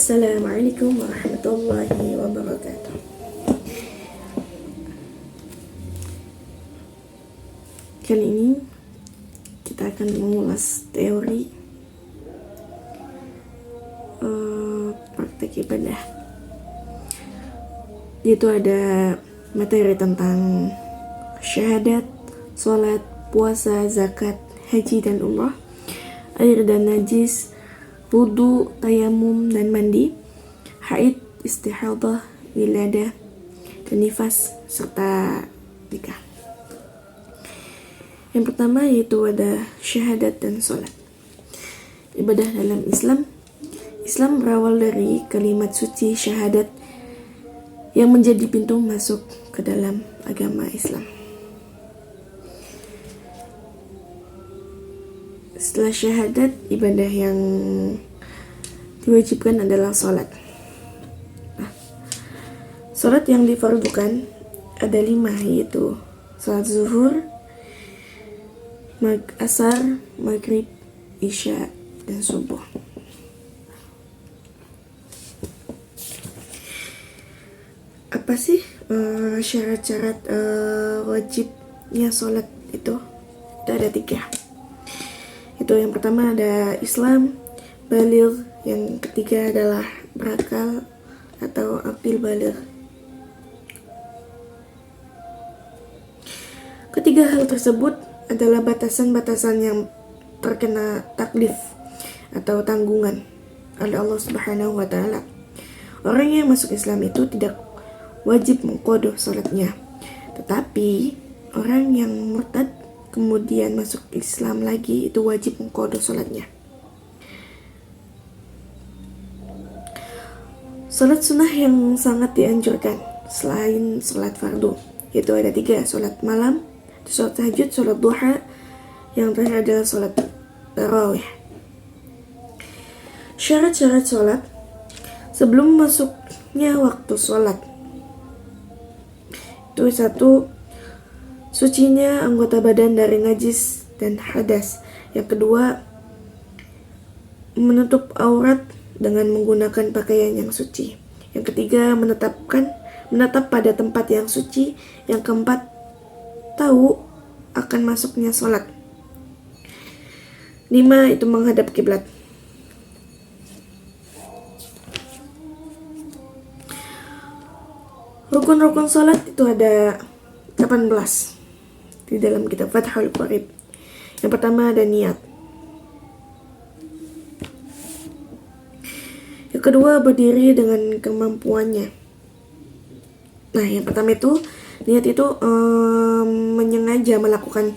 Assalamualaikum warahmatullahi wabarakatuh. Kali ini kita akan mengulas teori praktek ibadah. Yaitu ada materi tentang syahadat, sholat, puasa, zakat, haji dan umrah, air dan najis, wudu, tayamum dan mandi, haid, istihadah, wiladah, dan nifas, serta nikah. Yang pertama yaitu ada syahadat dan sholat. Ibadah dalam Islam. Islam berawal dari kalimat suci syahadat yang menjadi pintu masuk ke dalam agama Islam. Setelah syahadat, ibadah yang diwajibkan adalah sholat. Sholat yang difardukan ada 5, yaitu sholat zuhur, asar, maghrib, isya, dan subuh. Apa sih syarat-syarat wajibnya sholat itu? Itu ada 3. Itu yang pertama ada Islam, baligh, yang ketiga adalah berakal atau aqil baligh. Ketiga hal tersebut adalah batasan-batasan yang terkena taklif atau tanggungan oleh Allah Subhanahu wa taala. Orang yang masuk Islam itu tidak wajib mengqadha salatnya. Tetapi orang yang murtad kemudian masuk Islam lagi itu wajib mengqadha salatnya. Salat sunnah yang sangat dianjurkan selain salat fardu yaitu ada 3, salat malam, salat tahajud, salat duha, yang terakhir adalah salat tarawih. Syarat-syarat salat sebelum masuknya waktu salat itu 1, sucinya anggota badan dari najis dan hadas. Yang kedua, menutup aurat dengan menggunakan pakaian yang suci. Yang ketiga, menetap pada tempat yang suci. Yang keempat, tahu akan masuknya sholat. 5, itu menghadap kiblat. Rukun-rukun sholat itu ada 18 di dalam kitab Fathul Qorib. Yang pertama ada niat. Yang kedua, berdiri dengan kemampuannya. Nah, yang pertama itu niat itu menyengaja melakukan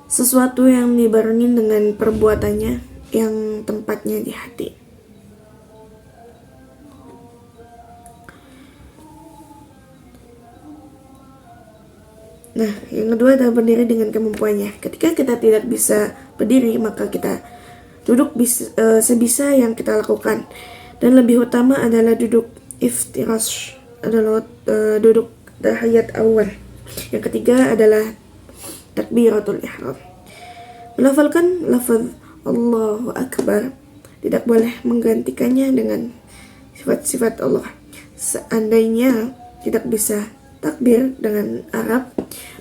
sesuatu yang dibarengi dengan perbuatannya yang tempatnya di hati. Nah, yang kedua adalah berdiri dengan kemampuannya. Ketika kita tidak bisa berdiri, maka kita duduk sebisa yang kita lakukan. Dan lebih utama adalah duduk iftirash, adalah duduk tahiyat awal. Yang ketiga adalah takbiratul ihram. Melafalkan lafaz Allahu Akbar, tidak boleh menggantikannya dengan sifat-sifat Allah. Seandainya tidak bisa takbir dengan Arab,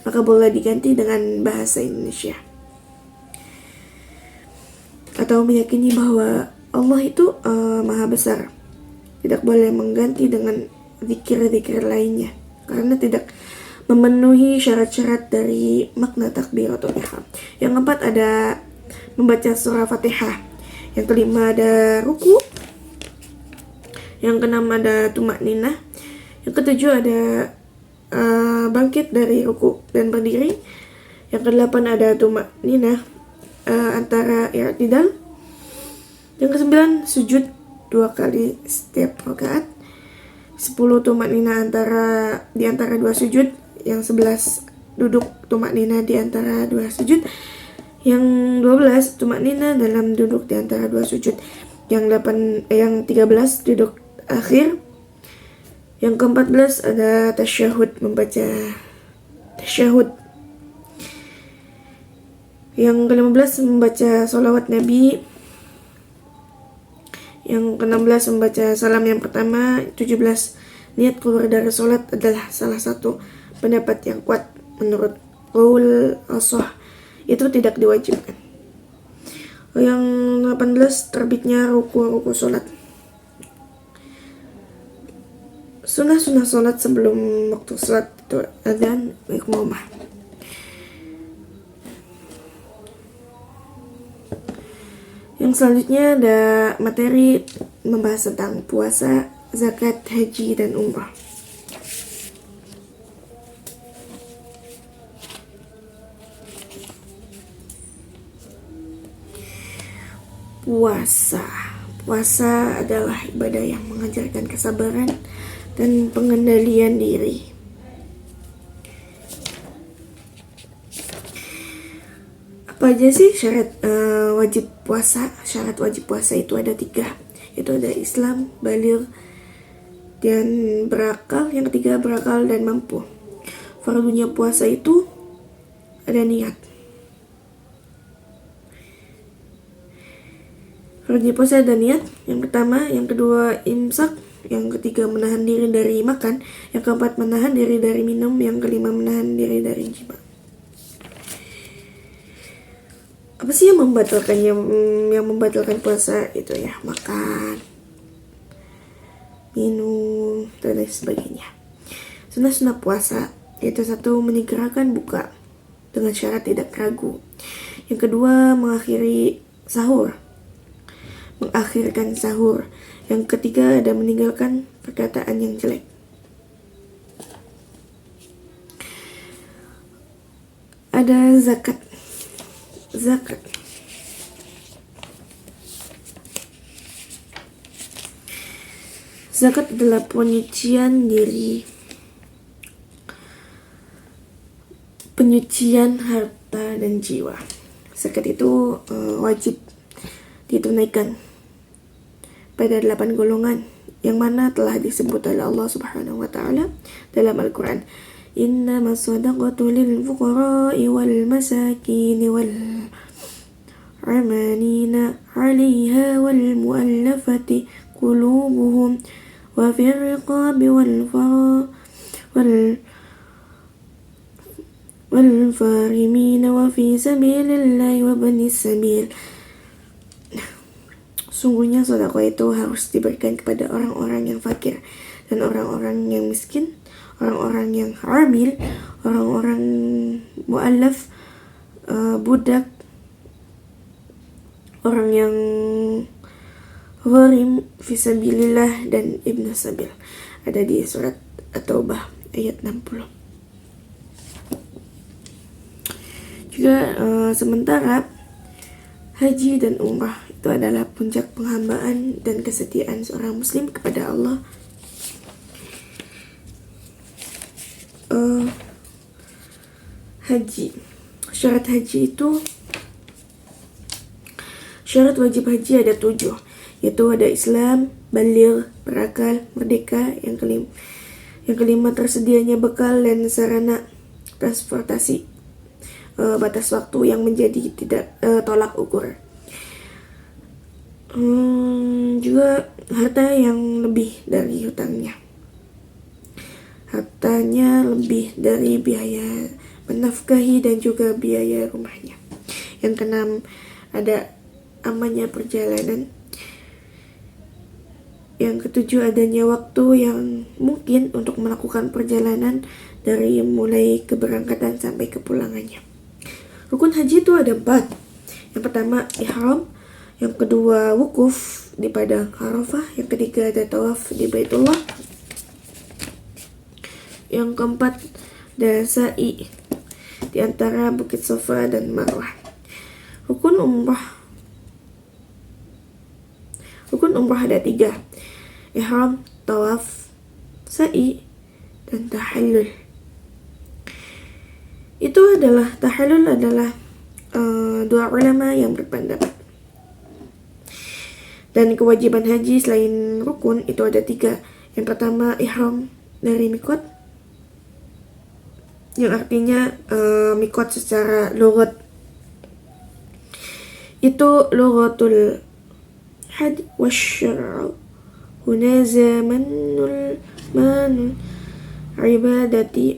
maka boleh diganti dengan bahasa Indonesia. Atau meyakini bahwa Allah itu maha besar. Tidak boleh mengganti dengan zikir-zikir lainnya karena tidak memenuhi syarat-syarat dari makna takbiratul ihram. Yang keempat ada membaca surah Fatihah. Yang kelima ada ruku. Yang keenam ada tumakninah. Yang ketujuh ada bangkit dari ruku dan berdiri. Yang kedelapan ada tumakninah antara i'tidal. Yang kesembilan sujud 2 kali setiap rakaat. 10 tumakninah di antara 2 sujud. Yang 11 duduk tumakninah di antara 2 sujud. Yang 12 tumakninah dalam duduk di antara 2 sujud. Yang 13 duduk akhir. Yang ke-14 ada tasyahud, membaca tasyahud. Yang ke-15 membaca sholawat Nabi. Yang ke-16 membaca salam yang pertama. 17 niat keluar dari sholat adalah salah satu pendapat yang kuat menurut qaul as-shah, itu tidak diwajibkan. Yang 18 terbitnya ruku sholat. Sunnah sholat sebelum waktu sholat itu adzan iqamah. Yang selanjutnya ada materi membahas tentang puasa, zakat, haji, dan umrah. Puasa adalah ibadah yang mengajarkan kesabaran dan pengendalian diri. Apa aja sih syarat wajib puasa? Syarat wajib puasa itu ada 3. Itu ada Islam, baligh, dan berakal. Yang ketiga berakal dan mampu. Fardunya puasa itu ada niat. Fardunya puasa ada niat. Yang pertama, yang kedua imsak, yang ketiga menahan diri dari makan, yang keempat menahan diri dari minum, yang kelima menahan diri dari jima. Apa sih yang membatalkan puasa? Itu ya makan, minum, dan lain sebagainya. Sunnah puasa yaitu 1. Menyegerakan buka dengan syarat tidak ragu. Yang kedua mengakhirkan sahur. Yang ketiga ada meninggalkan perkataan yang jelek. Ada zakat. Zakat adalah penyucian diri, penyucian harta dan jiwa. Zakat itu wajib ditunaikan pada 8 golongan yang mana telah disebut oleh Allah Subhanahu wa taala dalam Al-Qur'an. Innamas shadaqatu lil fuqara'i wal masakin wal 'amalina 'alaiha wal mu'allafati qulubuhum wa fir riqabi wal farimina wa fi sabilillahi wa banis sabil. Sungguhnya sedekah itu harus diberikan kepada orang-orang yang fakir dan orang-orang yang miskin, orang-orang yang hamil, orang-orang mu'allaf, budak, orang yang gharim fisabilillah, dan ibnu sabil. Ada di surat At-Taubah ayat 60. Juga sementara haji dan umrah itu adalah puncak penghambaan dan kesetiaan seorang muslim kepada Allah. Syarat wajib haji ada 7, yaitu ada Islam, baligh, berakal, merdeka. Yang kelima tersedianya bekal dan sarana transportasi, batas waktu yang menjadi tidak tolak ukur. Juga harta yang lebih dari hutangnya, hartanya lebih dari biaya menafkahi dan juga biaya rumahnya. Yang keenam ada amannya perjalanan. Yang ketujuh adanya waktu yang mungkin untuk melakukan perjalanan dari mulai keberangkatan sampai kepulangannya. Rukun haji itu ada 4. Yang pertama ihram, yang kedua wukuf di padang Arafah, yang ketiga ada tawaf di Baitullah, yang keempat ada sa'i di antara Bukit Safa dan Marwah. Rukun umrah ada 3. Ihram, tawaf, sa'i, dan tahallul. Tahallul adalah dua ulama yang berpendapat. Dan kewajiban haji selain rukun itu ada 3. Yang pertama ihram dari mikot, yang artinya mikot secara lughat itu lughatul ahad wasyar'u huna zamanul ibadati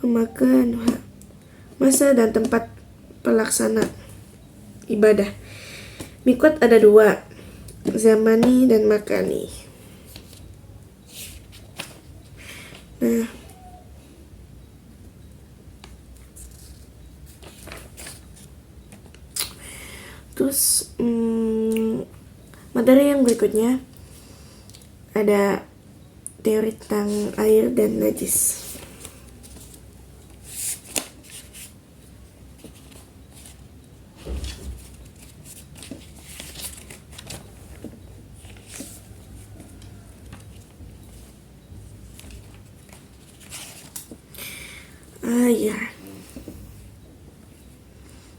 wa makanuha, masa dan tempat pelaksana ibadah. Miqat ada dua, zamani dan makani. Nah, terus materi yang berikutnya ada teori tentang air dan najis.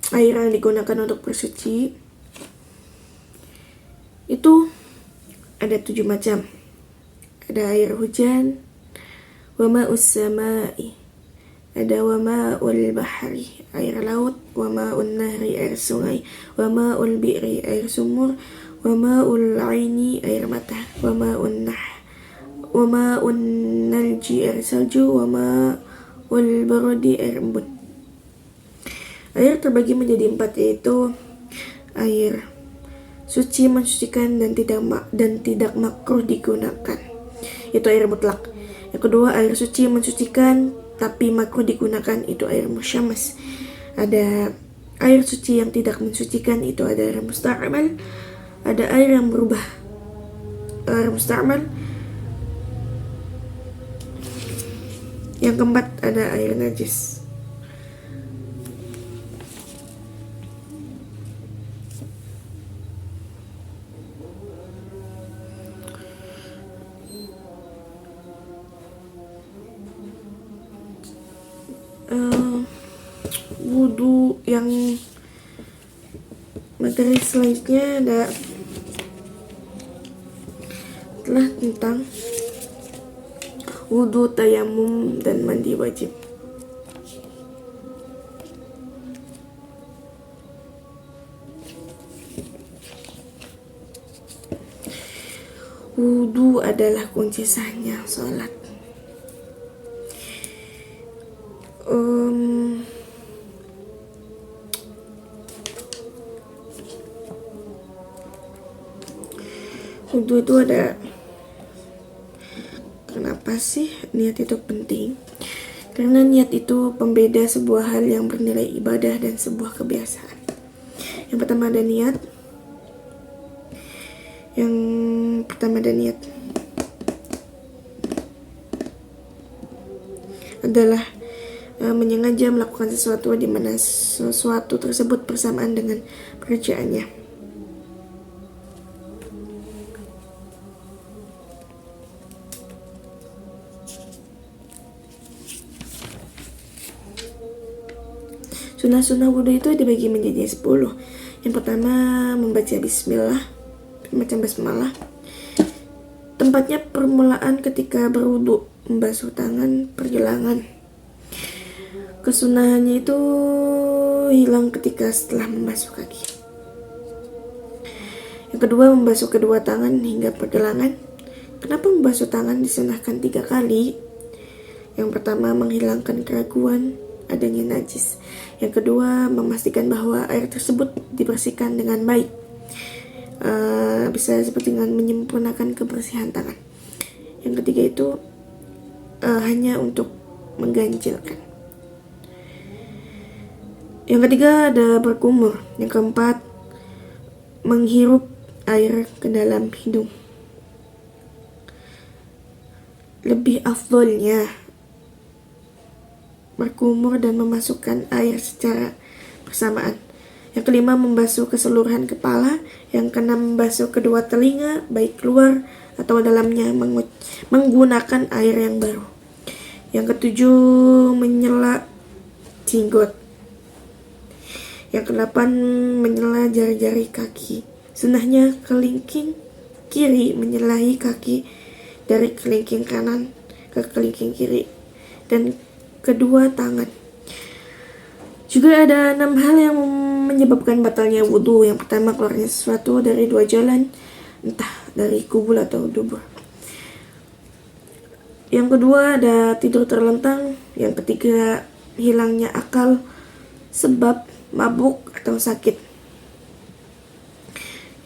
Air yang digunakan untuk bersuci itu ada 7 macam. Ada air hujan, wa ma'us samai, ada wa ma'ul bahri, air laut, wa ma'un nahri, air sungai, wa ma'ul bi'ri, air sumur, wa ma'ul aini, air mata, wa ma'un nalji, air salju, wa ma'ul barodi, air embun. Air terbagi menjadi 4, yaitu air suci, mensucikan dan tidak makruh digunakan, itu air mutlak. Yang kedua, air suci mensucikan tapi makruh digunakan, itu air musyammas. Ada air suci yang tidak mensucikan, itu ada air musta'mal. Ada air yang berubah, air musta'mal. Yang keempat, ada air najis. Wudhu yang materi selanjutnya ada telah tentang wudhu, tayamum, dan mandi wajib. Wudhu adalah kunci sahnya sholat. Wudhu itu ada, kenapa sih niat itu penting? Karena niat itu pembeda sebuah hal yang bernilai ibadah dan sebuah kebiasaan. Yang pertama ada niat. Adalah menyengaja melakukan sesuatu di mana sesuatu tersebut bersamaan dengan pekerjaannya. Sunnah-sunnah wudhu itu dibagi menjadi 10. Yang pertama, membaca bismillah, macam basmalah. Tempatnya permulaan ketika berwudhu, membasuh tangan, pergelangan. Kesunahannya itu hilang ketika setelah membasuh kaki. Yang kedua, membasuh kedua tangan hingga pergelangan. Kenapa membasuh tangan disunahkan 3 kali? Yang pertama, menghilangkan keraguan adanya najis. Yang kedua, memastikan bahwa air tersebut dibersihkan dengan baik. Bisa seperti dengan menyempurnakan kebersihan tangan. Yang ketiga itu hanya untuk mengganjilkan. Yang ketiga ada berkumur. Yang keempat, menghirup air ke dalam hidung. Lebih afdolnya berkumur dan memasukkan air secara bersamaan. Yang kelima, membasuh keseluruhan kepala. Yang keenam, membasuh kedua telinga, baik keluar atau dalamnya, menggunakan air yang baru. Yang ketujuh, menyela jenggot. Yang kedelapan, menyela jari-jari kaki. Sunahnya kelingking kiri menyelahi kaki dari kelingking kanan ke kelingking kiri, dan kedua tangan. Juga ada 6 hal yang menyebabkan batalnya wudhu. Yang pertama, keluarnya sesuatu dari dua jalan, entah dari kubul atau dubur. Yang kedua, ada tidur terlentang. Yang ketiga, hilangnya akal sebab mabuk atau sakit.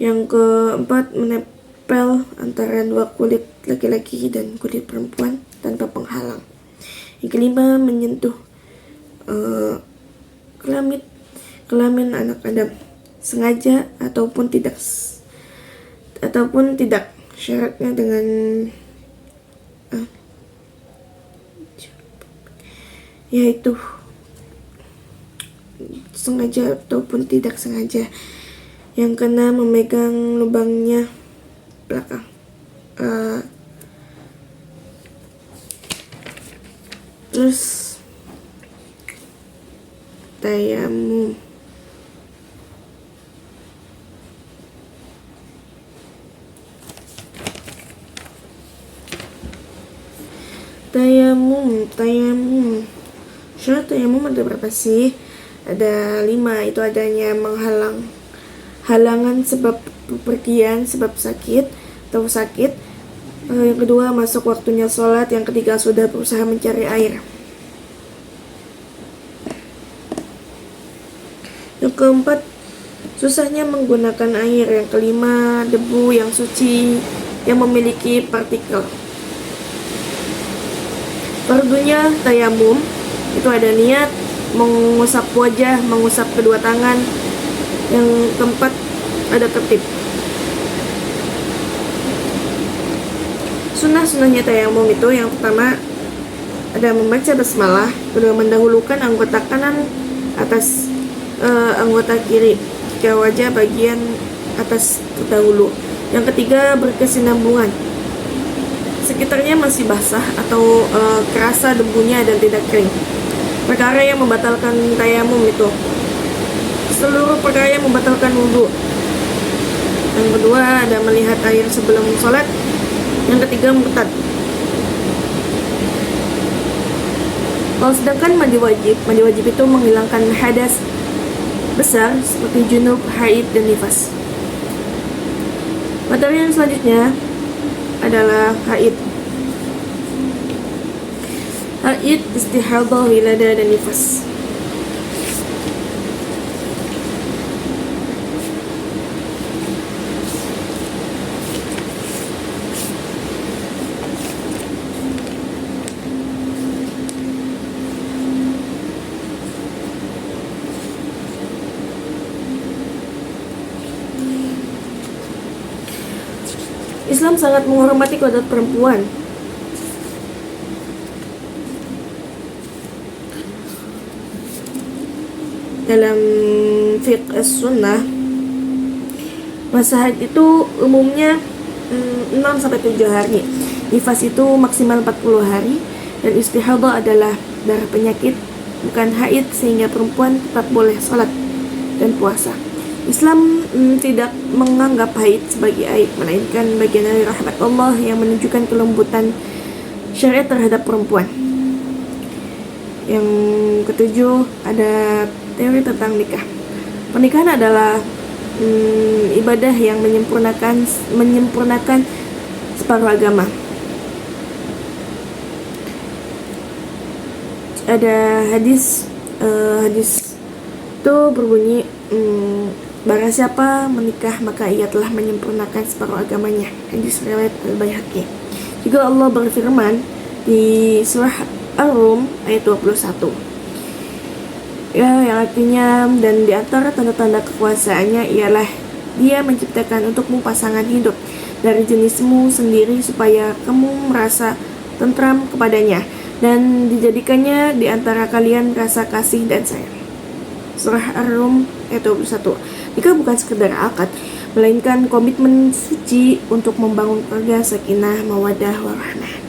Yang keempat, menempel antara dua kulit laki-laki dan kulit perempuan tanpa penghalang. Yang kelima, menyentuh kelamin anak Adam sengaja ataupun tidak, syaratnya dengan yaitu sengaja ataupun tidak sengaja. Yang keenam, memegang lubangnya belakang. Terus tayamum. Syarat tayamum ada berapa sih? Ada 5, itu adanya halangan sebab bepergian, sebab sakit. Yang kedua, masuk waktunya sholat. Yang ketiga, sudah berusaha mencari air. Yang keempat, susahnya menggunakan air. Yang kelima, debu yang suci yang memiliki partikel. Fardunya tayamum itu ada niat, mengusap wajah, mengusap kedua tangan. Yang keempat, ada tertib. Sunnahnya tayamum itu, yang pertama ada membaca basmalah, kedua mendahulukan anggota kanan atas anggota kiri jika wajah bagian atas terdahulu. Yang ketiga, berkesinambungan, sekitarnya masih basah atau kerasa debunya dan tidak kering. Perkara yang membatalkan tayamum itu seluruh perkara yang membatalkan wudhu. Yang kedua, ada melihat air sebelum sholat. Yang ketiga, murtad. Kalau sedangkan mandi wajib itu menghilangkan hadas besar seperti junub, haid, dan nifas. Materi yang selanjutnya adalah haid. Haid, istihadah, wiladah, dan nifas. Islam sangat menghormati kodrat perempuan. Dalam fiqh as-sunnah, masa haid itu umumnya 6-7 hari. Nifas itu maksimal 40 hari. Dan istihadah adalah darah penyakit, bukan haid, sehingga perempuan tetap boleh salat dan puasa. Islam tidak menganggap haid sebagai aib, melainkan bagian dari rahmat Allah yang menunjukkan kelembutan syariat terhadap perempuan. Yang ketujuh, ada teori tentang nikah. Pernikahan adalah ibadah yang menyempurnakan separuh agama. Ada hadis itu berbunyi, barang siapa menikah maka ia telah menyempurnakan separuh agamanya. Hadis riwayat Al-Baihaqi. Juga Allah berfirman di surah Ar-Rum ayat 21. Yang artinya, dan di antara tanda-tanda kekuasaannya ialah Dia menciptakan untukmu pasangan hidup dari jenismu sendiri supaya kamu merasa tentram kepadanya, dan dijadikannya di antara kalian rasa kasih dan sayang. Surah Ar-Rum ayat 21. Nikah bukan sekedar akad, melainkan komitmen suci untuk membangun keluarga sakinah, mawaddah, warahmah.